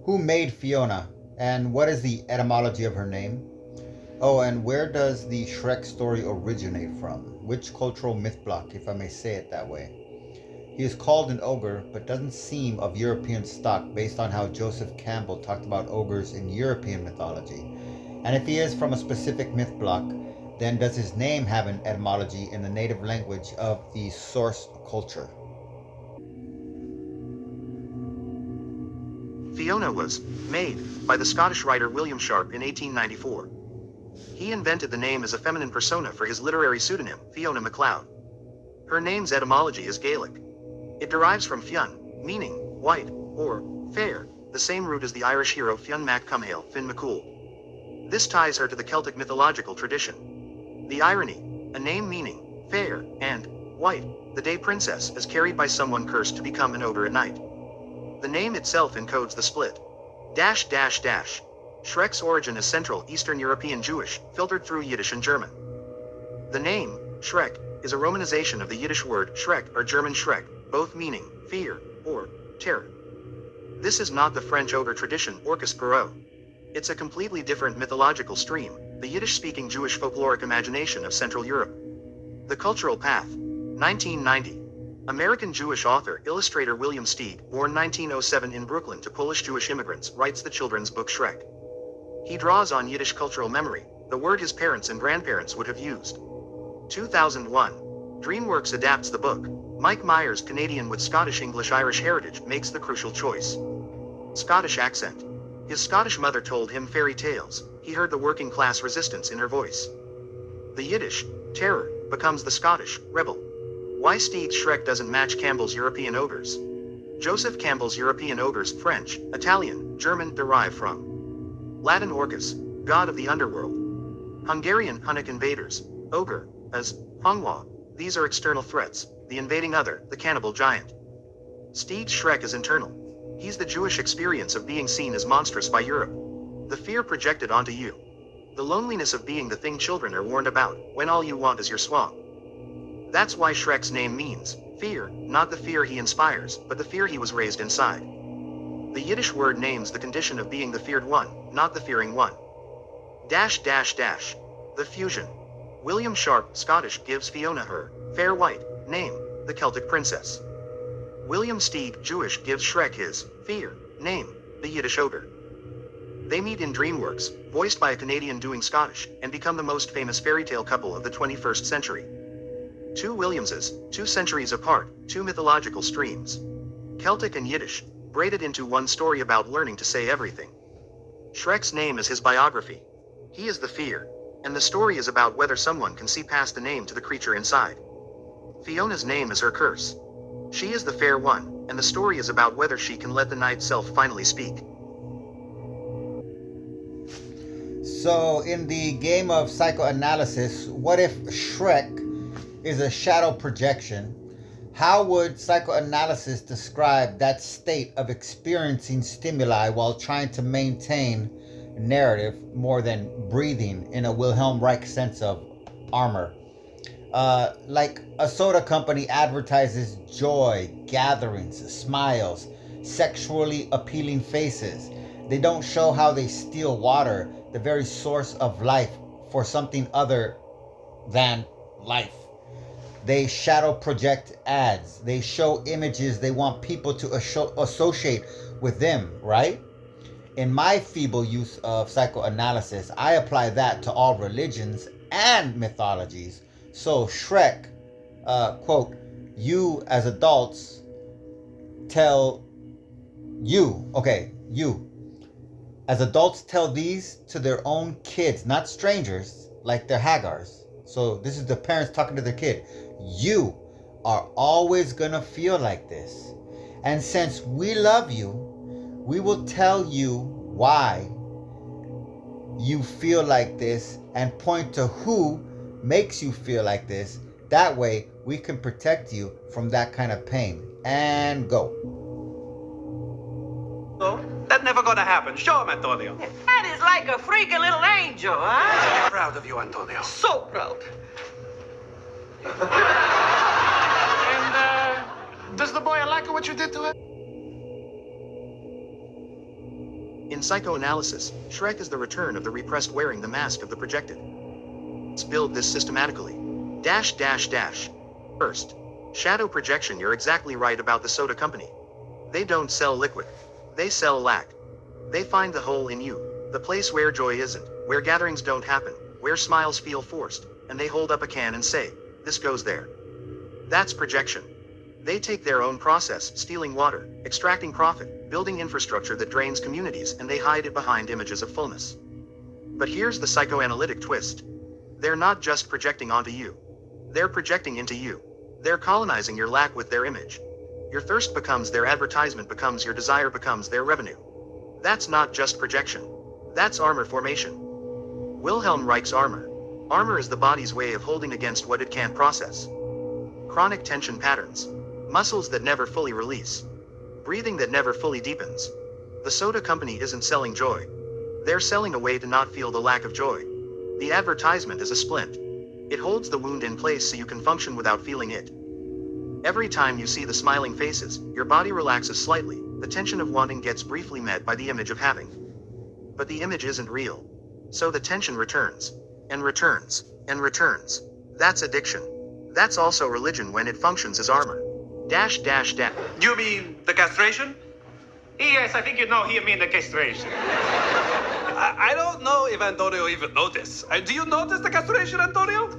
Who made Fiona? And what is the etymology of her name? Oh, and where does the Shrek story originate from? Which cultural myth block, if I may say it that way? He is called an ogre, but doesn't seem of European stock based on how Joseph Campbell talked about ogres in European mythology. And if he is from a specific myth block, then does his name have an etymology in the native language of the source culture? Fiona was made by the Scottish writer William Sharp in 1894. He invented the name as a feminine persona for his literary pseudonym, Fiona MacLeod. Her name's etymology is Gaelic. It derives from Fionn, meaning white or fair, the same root as the Irish hero Fionn Mac Cumhaill, Finn McCool. This ties her to the Celtic mythological tradition. The irony, a name meaning fair and white, the day princess is carried by someone cursed to become an ogre at night. The name itself encodes the split. Dash dash dash. Shrek's origin is Central Eastern European Jewish, filtered through Yiddish and German. The name, Shrek, is a romanization of the Yiddish word Shrek or German Schreck, both meaning fear or terror. This is not the French ogre tradition Orcus Perot. It's a completely different mythological stream, the Yiddish-speaking Jewish folkloric imagination of Central Europe. The Cultural Path, 1990. American Jewish author, illustrator William Steig, born 1907 in Brooklyn to Polish Jewish immigrants, writes the children's book Shrek. He draws on Yiddish cultural memory, the word his parents and grandparents would have used. 2001. DreamWorks adapts the book. Mike Myers, Canadian with Scottish English-Irish heritage, makes the crucial choice. Scottish accent. His Scottish mother told him fairy tales. He heard the working-class resistance in her voice. The Yiddish, terror, becomes the Scottish, rebel. Why Steig's Shrek doesn't match Campbell's European ogres. Joseph Campbell's European ogres, French, Italian, German, derive from Latin Orcus, god of the underworld. Hungarian, Hunnic invaders, ogre, as Hongwa. These are external threats, the invading other, the cannibal giant. Steig's Shrek is internal. He's the Jewish experience of being seen as monstrous by Europe. The fear projected onto you. The loneliness of being the thing children are warned about, when all you want is your swamp. That's why Shrek's name means fear, not the fear he inspires, but the fear he was raised inside. The Yiddish word names the condition of being the feared one, not the fearing one. Dash dash dash. The fusion. William Sharp, Scottish, gives Fiona her fair white name, the Celtic princess. William Steig, Jewish, gives Shrek his fear name, the Yiddish ogre. They meet in DreamWorks, voiced by a Canadian doing Scottish, and become the most famous fairy tale couple of the 21st century. Two Williamses, 2 centuries apart, 2 mythological streams. Celtic and Yiddish, braided into one story about learning to say everything. Shrek's name is his biography. He is the fear, and the story is about whether someone can see past the name to the creature inside. Fiona's name is her curse. She is the fair one, and the story is about whether she can let the night self finally speak. So, in the game of psychoanalysis, what if Shrek is a shadow projection? How would psychoanalysis describe that state of experiencing stimuli while trying to maintain narrative more than breathing, in a Wilhelm Reich sense of armor? Like a soda company advertises joy, gatherings, smiles, sexually appealing faces. They don't show how they steal water, the very source of life, for something other than life. They shadow project ads. They show images they want people to associate with them, right? In my feeble use of psychoanalysis, I apply that to all religions and mythologies. So Shrek, quote, you as adults tell you as adults tell these to their own kids, not strangers, like they're Hagars. So this is the parents talking to their kid. You are always gonna feel like this. And since we love you, we will tell you why you feel like this and point to who makes you feel like this. That way we can protect you from that kind of pain. And go. Oh, that never gonna happen. Show him, Antonio. That is like a freaking little angel, huh? Proud of you, Antonio. So proud. And, does the boy like what you did to him? In psychoanalysis, Shrek is the return of the repressed wearing the mask of the projected. Let's build this systematically. Dash dash dash. First, shadow projection. You're exactly right about the soda company. They don't sell liquid. They sell lack. They find the hole in you, the place where joy isn't, where gatherings don't happen, where smiles feel forced, and they hold up a can and say, this goes there. That's projection. They take their own process, stealing water, extracting profit, building infrastructure that drains communities, and they hide it behind images of fullness. But here's the psychoanalytic twist. They're not just projecting onto you. They're projecting into you. They're colonizing your lack with their image. Your thirst becomes their advertisement, becomes your desire, becomes their revenue. That's not just projection. That's armor formation. Wilhelm Reich's armor. Armor is the body's way of holding against what it can't process. Chronic tension patterns. Muscles that never fully release. Breathing that never fully deepens. The soda company isn't selling joy. They're selling a way to not feel the lack of joy. The advertisement is a splint. It holds the wound in place so you can function without feeling it. Every time you see the smiling faces, your body relaxes slightly, the tension of wanting gets briefly met by the image of having. But the image isn't real. So the tension returns, and returns, and returns. That's addiction. That's also religion when it functions as armor. Dash dash dash. You mean the castration? Yes, I think you know he mean the castration. I don't know if Antonio even noticed. Do you notice the castration, Antonio?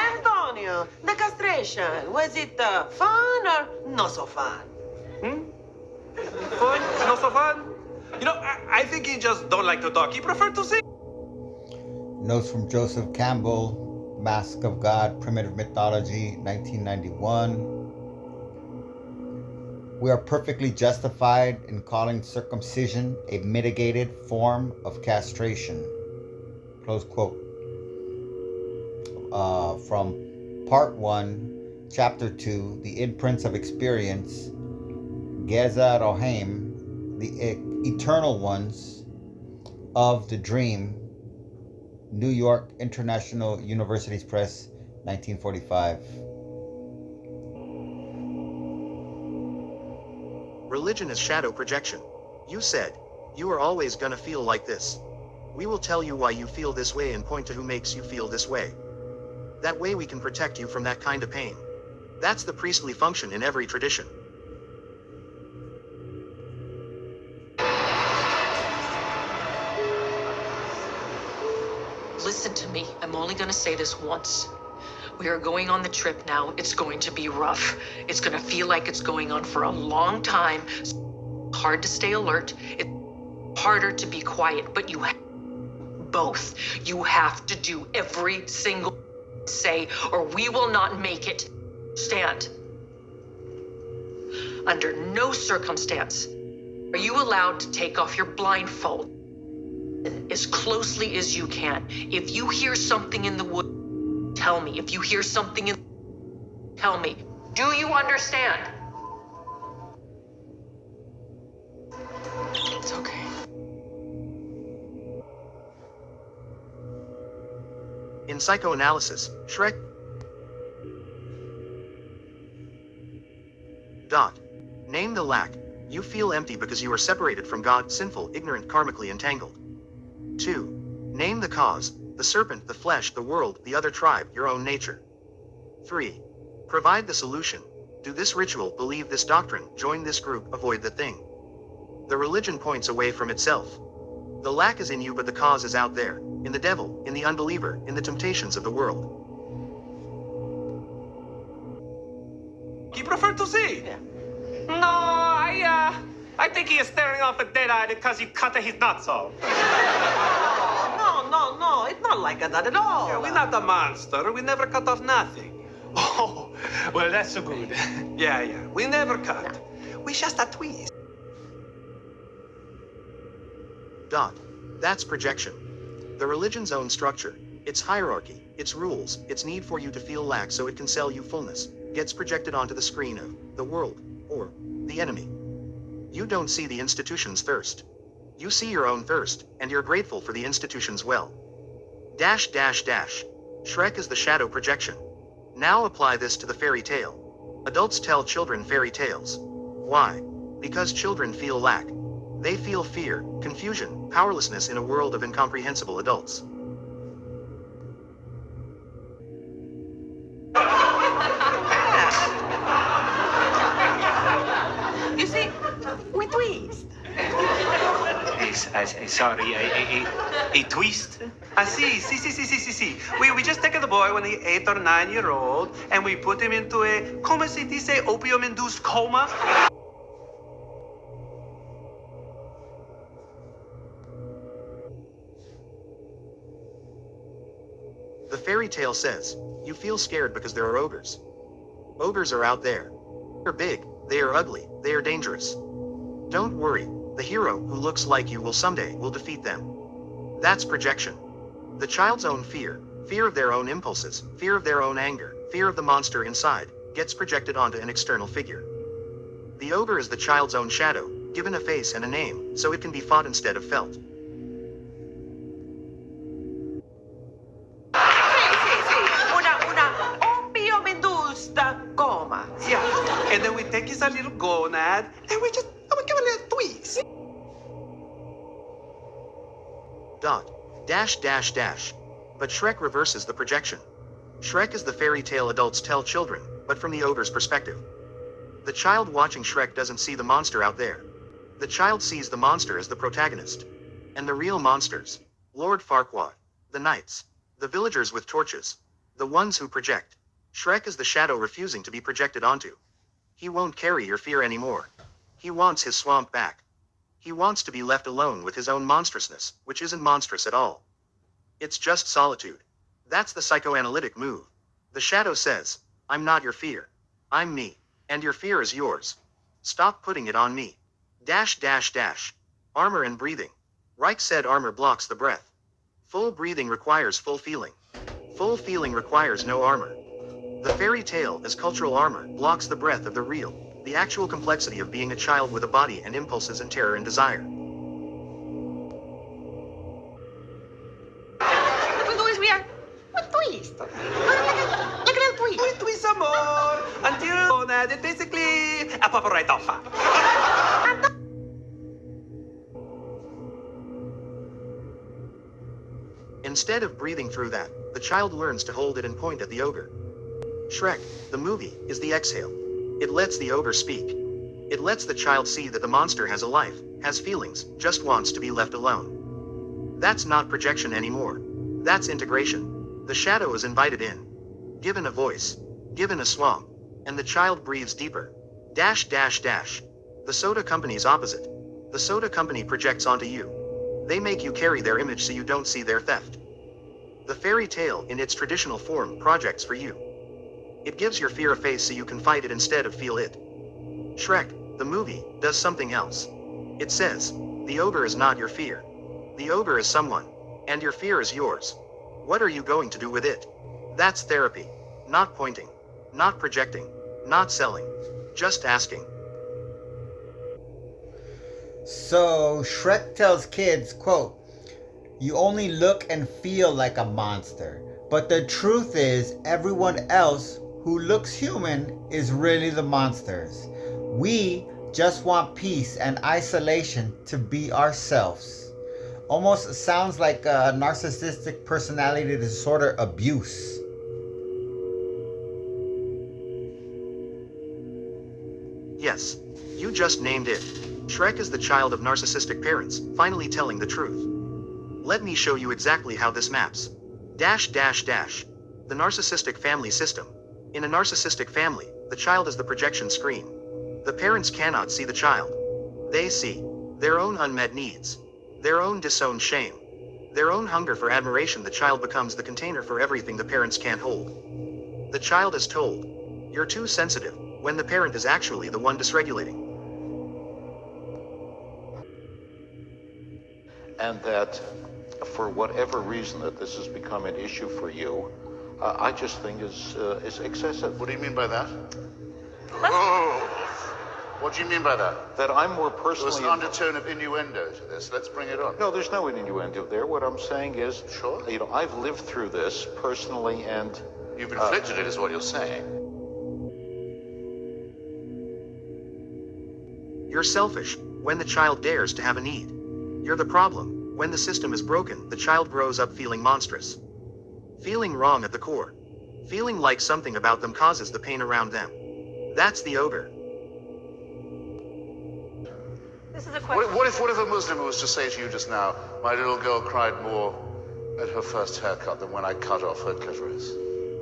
Antonio, the castration, was it fun or not so fun? Fun? Not so fun? You know, I think he just don't like to talk. He prefer to sing. Notes from Joseph Campbell, Mask of God, Primitive Mythology, 1991. We are perfectly justified in calling circumcision a mitigated form of castration. Close quote. From Part 1, Chapter 2, The Imprints of Experience, Geza Rohaim, The Eternal Ones of the Dream, New York International Universities Press, 1945. Religion is shadow projection. You said, you are always gonna feel like this. We will tell you why you feel this way and point to who makes you feel this way. That way we can protect you from that kind of pain. That's the priestly function in every tradition. Listen to me. I'm only going to say this once. We are going on the trip now. It's going to be rough. It's going to feel like it's going on for a long time. It's hard to stay alert. It's harder to be quiet, but you have both. You have to do every single say, or we will not make it. Stand. Under no circumstance are you allowed to take off your blindfold as closely as you can. If you hear something in the wood, tell me. If you hear something tell me. Do you understand? It's okay. In psychoanalysis, Shrek. Name the lack. You feel empty because you are separated from God, sinful, ignorant, karmically entangled. 2. Name the cause. The serpent, the flesh, the world, the other tribe, your own nature. 3. Provide the solution. Do this ritual, believe this doctrine, join this group, avoid the thing. The religion points away from itself. The lack is in you, but the cause is out there, in the devil, in the unbeliever, in the temptations of the world. He preferred to see. Yeah. No, I think he is staring off a dead-eye because you cut his nuts off. No, it's not like that at all. Yeah, we're not a monster. We never cut off nothing. Oh, well, that's so good. Yeah. We never cut. We just a twist. That's projection. The religion's own structure, its hierarchy, its rules, its need for you to feel lack so it can sell you fullness, gets projected onto the screen of the world, or the enemy. You don't see the institution's thirst. You see your own thirst, and you're grateful for the institution's well. Dash dash dash. Shrek is the shadow projection. Now apply this to the fairy tale. Adults tell children fairy tales. Why? Because children feel lack. They feel fear, confusion, powerlessness in a world of incomprehensible adults. You see, we twist. Sorry, a twist? See. We just take the boy when he's 8 or 9 years old and we put him into a, como se dice, opium-induced coma. The fairy tale says, you feel scared because there are ogres. Ogres are out there. They're big, they are ugly, they are dangerous. Don't worry, the hero who looks like you will defeat them. That's projection. The child's own fear of their own impulses, fear of their own anger, fear of the monster inside, gets projected onto an external figure. The ogre is the child's own shadow, given a face and a name, so it can be fought instead of felt. Sì. Una opium-induced coma. Yeah, and then we take his little gonad and we give a little twist. Dash. But Shrek reverses the projection. Shrek is the fairy tale adults tell children, but from the ogre's perspective. The child watching Shrek doesn't see the monster out there. The child sees the monster as the protagonist. And the real monsters. Lord Farquaad. The knights. The villagers with torches. The ones who project. Shrek is the shadow refusing to be projected onto. He won't carry your fear anymore. He wants his swamp back. He wants to be left alone with his own monstrousness, which isn't monstrous at all. It's just solitude. That's the psychoanalytic move. The shadow says, I'm not your fear. I'm me. And your fear is yours. Stop putting it on me. Dash. Armor and breathing. Reich said armor blocks the breath. Full breathing requires full feeling. Full feeling requires no armor. The fairy tale, as cultural armor, blocks the breath of the real, the actual complexity of being a child with a body and impulses and terror and desire. What we do is we twist. Like a little twist. We twist some more until gonad is basically a pop right off. Instead of breathing through that, the child learns to hold it and point at the ogre. Shrek, the movie, is the exhale. It lets the ogre speak. It lets the child see that the monster has a life, has feelings, just wants to be left alone. That's not projection anymore. That's integration. The shadow is invited in. Given a voice. Given a swamp. And the child breathes deeper. Dash. The soda company's opposite. The soda company projects onto you. They make you carry their image so you don't see their theft. The fairy tale, in its traditional form, projects for you. It gives your fear a face so you can fight it instead of feel it. Shrek, the movie, does something else. It says, the ogre is not your fear. The ogre is someone. And your fear is yours. What are you going to do with it? That's therapy. Not pointing. Not projecting. Not selling. Just asking. So Shrek tells kids, quote, you only look and feel like a monster, but the truth is everyone else who looks human is really the monsters. We just want peace and isolation to be ourselves. Almost sounds like a narcissistic personality disorder abuse. Yes, you just named it. Shrek is the child of narcissistic parents, finally telling the truth. Let me show you exactly how this maps. Dash. The narcissistic family system. In a narcissistic family, the child is the projection screen. The parents cannot see the child. They see their own unmet needs, their own disowned shame, their own hunger for admiration. The child becomes the container for everything the parents can't hold. The child is told, you're too sensitive, when the parent is actually the one dysregulating. And that, for whatever reason that this has become an issue for you, I just think is excessive. What do you mean by that? Oh, what do you mean by that? That I'm more personally... There's an undertone of innuendo to this. Let's bring it on. No, there's no innuendo there. What I'm saying is, Sure. you know, I've lived through this personally, and You've inflicted it, is what you're saying. You're selfish when the child dares to have a need. You're the problem when the system is broken, the child grows up feeling monstrous. Feeling wrong at the core. Feeling like something about them causes the pain around them. That's the ogre. This is a question. What if a Muslim was to say to you just now, my little girl cried more at her first haircut than when I cut off her clitoris?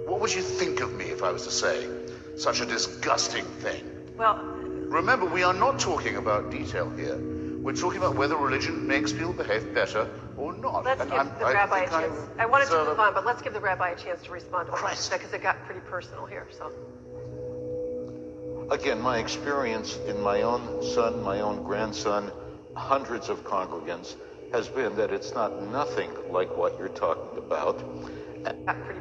What would you think of me if I was to say such a disgusting thing? Well, remember, we are not talking about detail here. We're talking about whether religion makes people behave better or not. let's And give the rabbi a chance. I wanted to move on, but let's give the rabbi a chance to respond to what because it got pretty personal here. So. Again, my experience in my own son, my own grandson, hundreds of congregants, has been that it's not nothing like what you're talking about. Got pretty